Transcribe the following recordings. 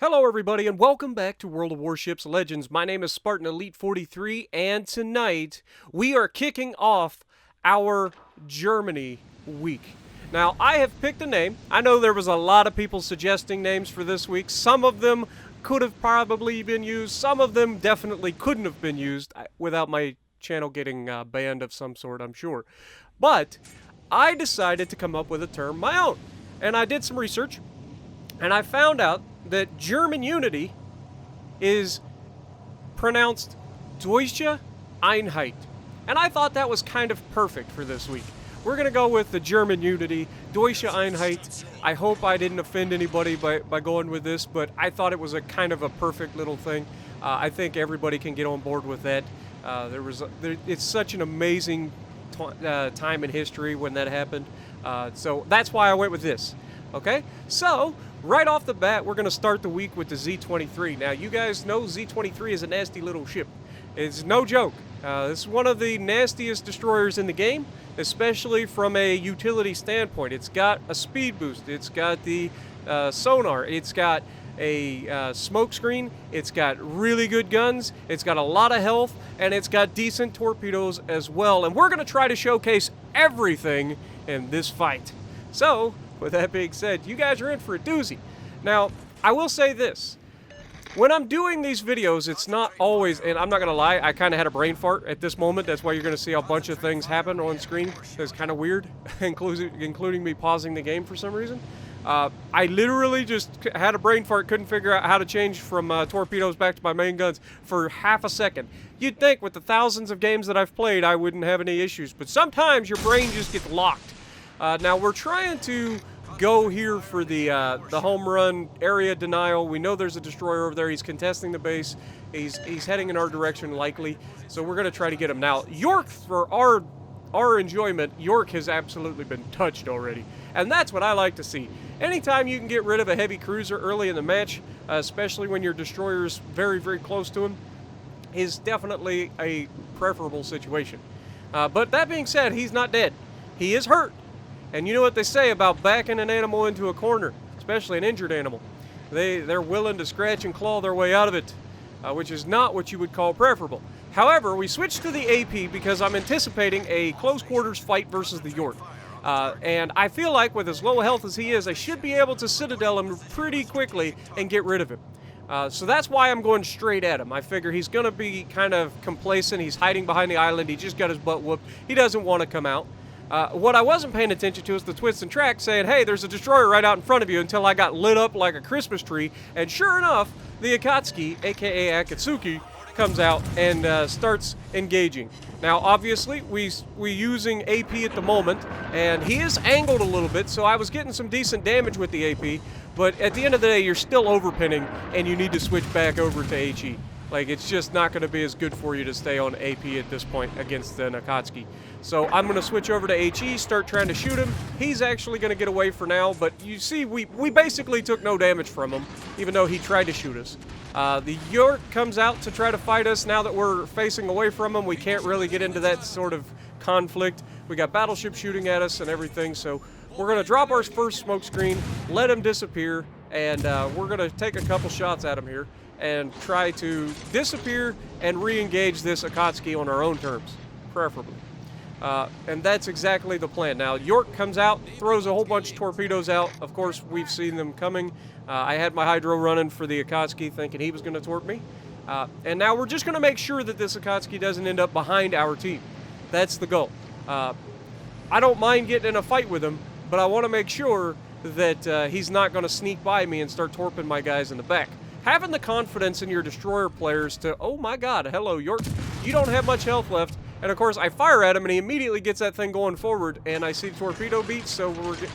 Hello everybody and welcome back to World of Warships Legends. My name is Spartan Elite 43 and tonight we are kicking off our Germany week. Now I have picked a name. I know there was a lot of people suggesting names for this week. Some of them could have probably been used. Some of them definitely couldn't have been used without my channel getting banned of some sort, I'm sure. But I decided to come up with a term my own. And I did some research and I found out that German unity is pronounced Deutsche Einheit. And I thought that was kind of perfect for this week. We're going to go with the German unity, Deutsche Einheit. I hope I didn't offend anybody by going with this, but I thought it was a kind of a perfect little thing. I think everybody can get on board with that. It's such an amazing time in history when that happened. So that's why I went with this. Okay, so right off the bat, we're going to start the week with the Z-23. Now, you guys know Z-23 is a nasty little ship. It's no joke. This is one of the nastiest destroyers in the game, especially from a utility standpoint. It's got a speed boost. It's got the sonar. It's got a smoke screen. It's got really good guns. It's got a lot of health, and it's got decent torpedoes as well. And we're going to try to showcase everything in this fight. So, with that being said, you guys are in for a doozy. Now, I will say this. When I'm doing these videos, it's not always, and I'm not going to lie, I kind of had a brain fart at this moment. That's why you're going to see a bunch of things happen on screen. It's kind of weird, including me pausing the game for some reason. I literally just had a brain fart, couldn't figure out how to change from torpedoes back to my main guns for half a second. You'd think with the thousands of games that I've played, I wouldn't have any issues, but sometimes your brain just gets locked. Now, we're trying to go here for the home run area denial. We know there's a destroyer over there. He's contesting the base. He's heading in our direction likely, so we're going to try to get him. Now, York, for our enjoyment, York has absolutely been touched already, and that's what I like to see. Anytime you can get rid of a heavy cruiser early in the match, especially when your destroyer's very, very close to him, is definitely a preferable situation. But that being said, he's not dead. He is hurt. And you know what they say about backing an animal into a corner, especially an injured animal. They're willing to scratch and claw their way out of it, which is not what you would call preferable. However, we switched to the AP because I'm anticipating a close quarters fight versus the York. And I feel like with as low health as he is, I should be able to citadel him pretty quickly and get rid of him. So that's why I'm going straight at him. I figure he's going to be kind of complacent. He's hiding behind the island. He just got his butt whooped. He doesn't want to come out. What I wasn't paying attention to is the twists and tracks saying, hey, there's a destroyer right out in front of you, until I got lit up like a Christmas tree. And sure enough, the Akatsuki, aka Akatsuki, comes out and starts engaging. Now, obviously, we using AP at the moment, and he is angled a little bit, so I was getting some decent damage with the AP, but at the end of the day, you're still overpinning, and you need to switch back over to HE. Like, it's just not going to be as good for you to stay on AP at this point against the Akatsuki. So I'm going to switch over to HE, start trying to shoot him. He's actually going to get away for now, but you see, we basically took no damage from him, even though he tried to shoot us. The York comes out to try to fight us. Now that we're facing away from him, we can't really get into that sort of conflict. We got battleships shooting at us and everything, so we're going to drop our first smoke screen, let him disappear, and we're going to take a couple shots at him here and try to disappear and re-engage this Akatsuki on our own terms, preferably. And that's exactly the plan. Now, York comes out, throws a whole bunch of torpedoes out. Of course, we've seen them coming. I had my hydro running for the Akatsuki, thinking he was going to torp me. And now we're just going to make sure that this Akatsuki doesn't end up behind our team. That's the goal. I don't mind getting in a fight with him, but I want to make sure that he's not going to sneak by me and start torping my guys in the back. Having the confidence in your destroyer players to, oh my god, hello York, you don't have much health left. And of course, I fire at him and he immediately gets that thing going forward, and I see torpedo beats, so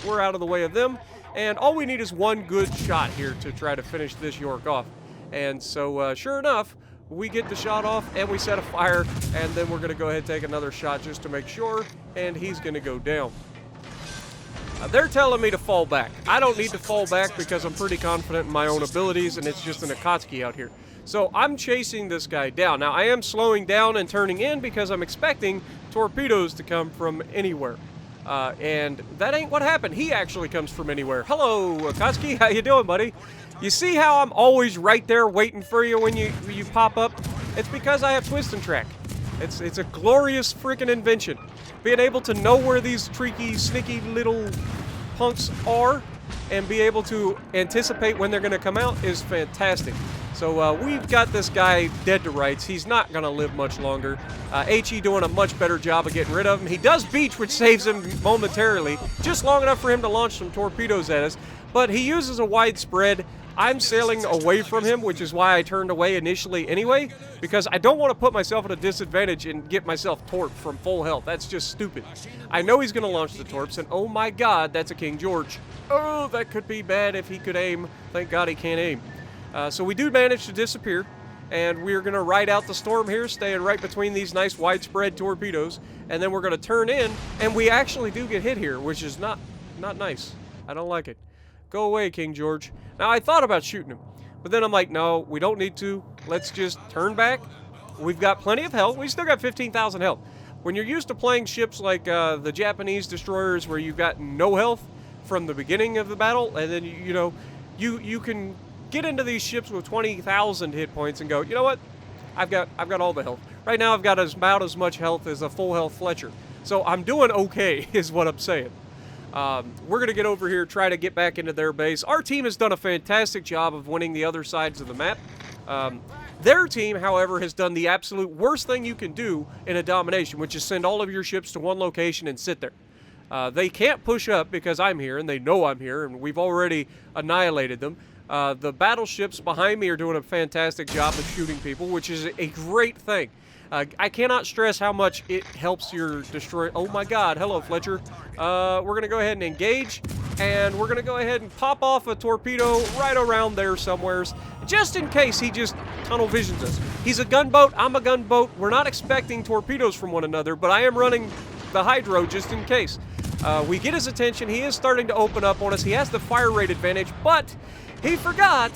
we're out of the way of them. And all we need is one good shot here to try to finish this York off. And so, sure enough, we get the shot off and we set a fire, and then we're going to go ahead and take another shot just to make sure, and he's going to go down. They're telling me to fall back. I don't need to fall back because I'm pretty confident in my own abilities, and it's just an Akatsuki out here. So I'm chasing this guy down. Now, I am slowing down and turning in because I'm expecting torpedoes to come from anywhere. And that ain't what happened. He actually comes from anywhere. Hello, Akatsuki. How you doing, buddy? You see how I'm always right there waiting for you when you pop up? It's because I have twist and track. It's a glorious freaking invention. Being able to know where these tricky, sneaky little punks are and be able to anticipate when they're going to come out is fantastic. So we've got this guy dead to rights. He's not going to live much longer. HE doing a much better job of getting rid of him. He does beach, which saves him momentarily, just long enough for him to launch some torpedoes at us. But he uses a wide spread. I'm sailing away from him, which is why I turned away initially anyway, because I don't want to put myself at a disadvantage and get myself torped from full health. That's just stupid. I know he's going to launch the torps, and oh my god, that's a King George. Oh, that could be bad if he could aim. Thank god he can't aim. So we do manage to disappear, and we're going to ride out the storm here, staying right between these nice widespread torpedoes, and then we're going to turn in, and we actually do get hit here, which is not nice. I don't like it. Go away, King George. Now, I thought about shooting him, but then I'm like, no, we don't need to. Let's just turn back. We've got plenty of health. We still got 15,000 health. When you're used to playing ships like the Japanese destroyers where you've got no health from the beginning of the battle, and then, you can get into these ships with 20,000 hit points and go, you know what? I've got all the health. Right now, I've got about as much health as a full health Fletcher. So I'm doing okay, is what I'm saying. We're going to get over here, try to get back into their base. Our team has done a fantastic job of winning the other sides of the map. Their team, however, has done the absolute worst thing you can do in a domination, which is send all of your ships to one location and sit there. They can't push up because I'm here, and they know I'm here, and we've already annihilated them. The battleships behind me are doing a fantastic job of shooting people, which is a great thing. I cannot stress how much it helps your destroyer. Oh my god, hello Fletcher. We're going to go ahead and engage, and we're going to go ahead and pop off a torpedo right around there somewheres, just in case he just tunnel visions us. He's a gunboat, I'm a gunboat. We're not expecting torpedoes from one another, but I am running the hydro just in case. We get his attention. He is starting to open up on us. He has the fire rate advantage, but he forgot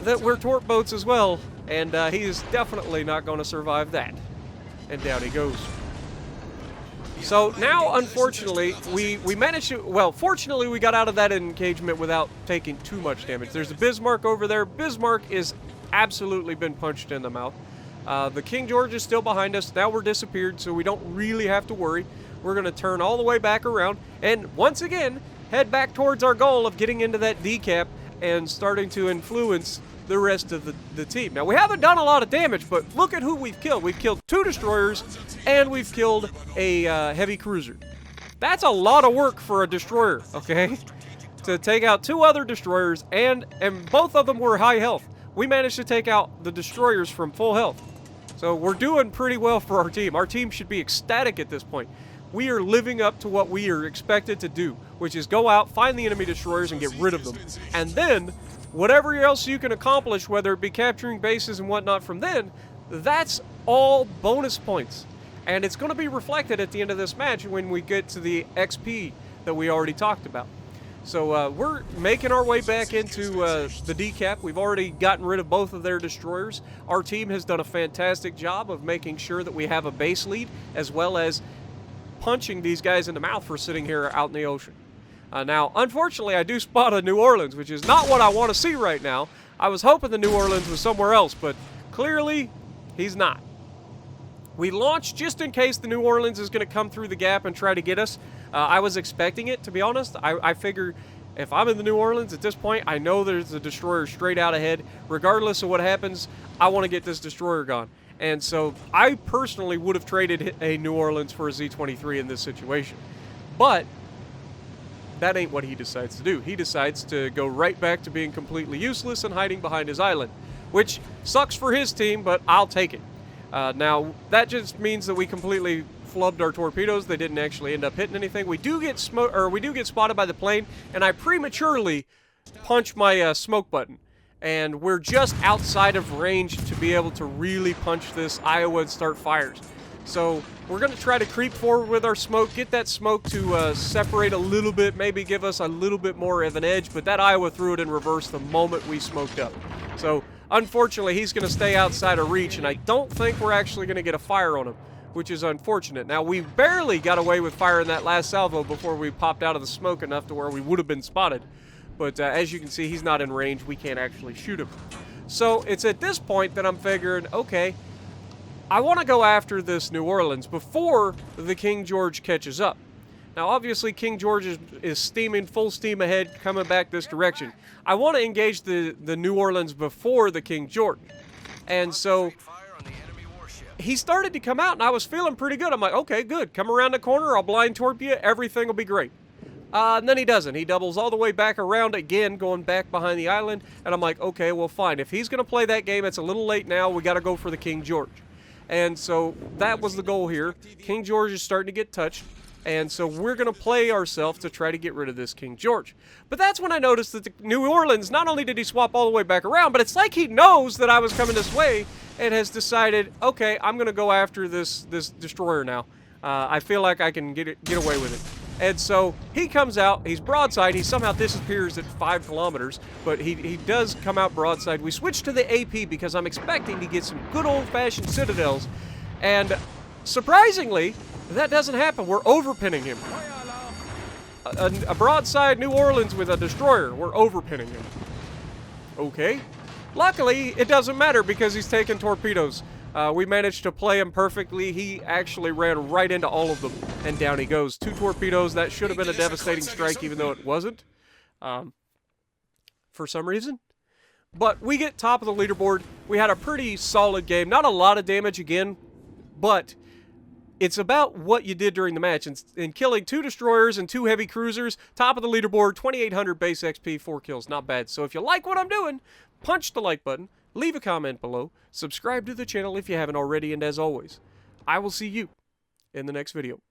that we're torp boats as well, and he is definitely not going to survive that. And down he goes. So now, unfortunately, we managed to, well, fortunately we got out of that engagement without taking too much damage. There's a Bismarck over there. Bismarck is absolutely been punched in the mouth. The King George is still behind us. Now we're disappeared, so we don't really have to worry. We're going to turn all the way back around and once again head back towards our goal of getting into that decap and starting to influence the rest of the team. Now, we haven't done a lot of damage, but look at who we've killed. We've killed 2 destroyers, and we've killed a heavy cruiser. That's a lot of work for a destroyer, okay? To take out 2 other destroyers, and both of them were high health. We managed to take out the destroyers from full health. So we're doing pretty well for our team. Our team should be ecstatic at this point. We are living up to what we are expected to do, which is go out, find the enemy destroyers, and get rid of them. And then, whatever else you can accomplish, whether it be capturing bases and whatnot from then, that's all bonus points. And it's going to be reflected at the end of this match when we get to the XP that we already talked about. So we're making our way back into the decap. We've already gotten rid of both of their destroyers. Our team has done a fantastic job of making sure that we have a base lead, as well as punching these guys in the mouth for sitting here out in the ocean. Now, unfortunately, I do spot a New Orleans, which is not what I want to see right now. I was hoping the New Orleans was somewhere else, but clearly, he's not. We launched just in case the New Orleans is going to come through the gap and try to get us. I was expecting it, to be honest. I figure if I'm in the New Orleans at this point, I know there's a destroyer straight out ahead. Regardless of what happens, I want to get this destroyer gone. And so I personally would have traded a New Orleans for a Z-23 in this situation. But that ain't what he decides to do. He decides to go right back to being completely useless and hiding behind his island, which sucks for his team, but I'll take it. Now, that just means that we completely flubbed our torpedoes. They didn't actually end up hitting anything. We do get spotted by the plane, and I prematurely punch my smoke button. And we're just outside of range to be able to really punch this Iowa and start fires. So we're going to try to creep forward with our smoke, get that smoke to separate a little bit, maybe give us a little bit more of an edge, but that Iowa threw it in reverse the moment we smoked up. So unfortunately, he's going to stay outside of reach, and I don't think we're actually going to get a fire on him. which is unfortunate. Now, we barely got away with firing that last salvo before we popped out of the smoke enough to where we would have been spotted. But as you can see, he's not in range. We can't actually shoot him. So it's at this point that I'm figuring, okay, I want to go after this New Orleans before the King George catches up. Now, obviously, King George is steaming full steam ahead, coming back this direction. I want to engage the New Orleans before the King George. And so he started to come out, and I was feeling pretty good. I'm like, okay, good. Come around the corner. I'll blind torp you. Everything will be great. And then he doesn't. He doubles all the way back around again, going back behind the island. And I'm like, okay, well, fine. If he's going to play that game, it's a little late now. We got to go for the King George. And so that was the goal here. King George is starting to get touched. And so we're going to play ourselves to try to get rid of this King George. But that's when I noticed that the New Orleans, not only did he swap all the way back around, but it's like he knows that I was coming this way and has decided, okay, I'm going to go after this destroyer now. I feel like I can get away with it. And so he comes out, he's broadside, he somehow disappears at 5 kilometers, but he does come out broadside. We switch to the AP because I'm expecting to get some good old-fashioned citadels, and surprisingly, that doesn't happen. We're overpinning him. A broadside New Orleans with a destroyer, we're overpinning him. Okay. Luckily, it doesn't matter because he's taking torpedoes. We managed to play him perfectly. He actually ran right into all of them, and down he goes. 2 torpedoes. That should have been a devastating strike, even though it wasn't, for some reason. But we get top of the leaderboard. We had a pretty solid game. Not a lot of damage again, but it's about what you did during the match. In killing 2 destroyers and 2 heavy cruisers, top of the leaderboard, 2,800 base XP, 4 kills. Not bad. So if you like what I'm doing, punch the like button. Leave a comment below, subscribe to the channel if you haven't already, and as always, I will see you in the next video.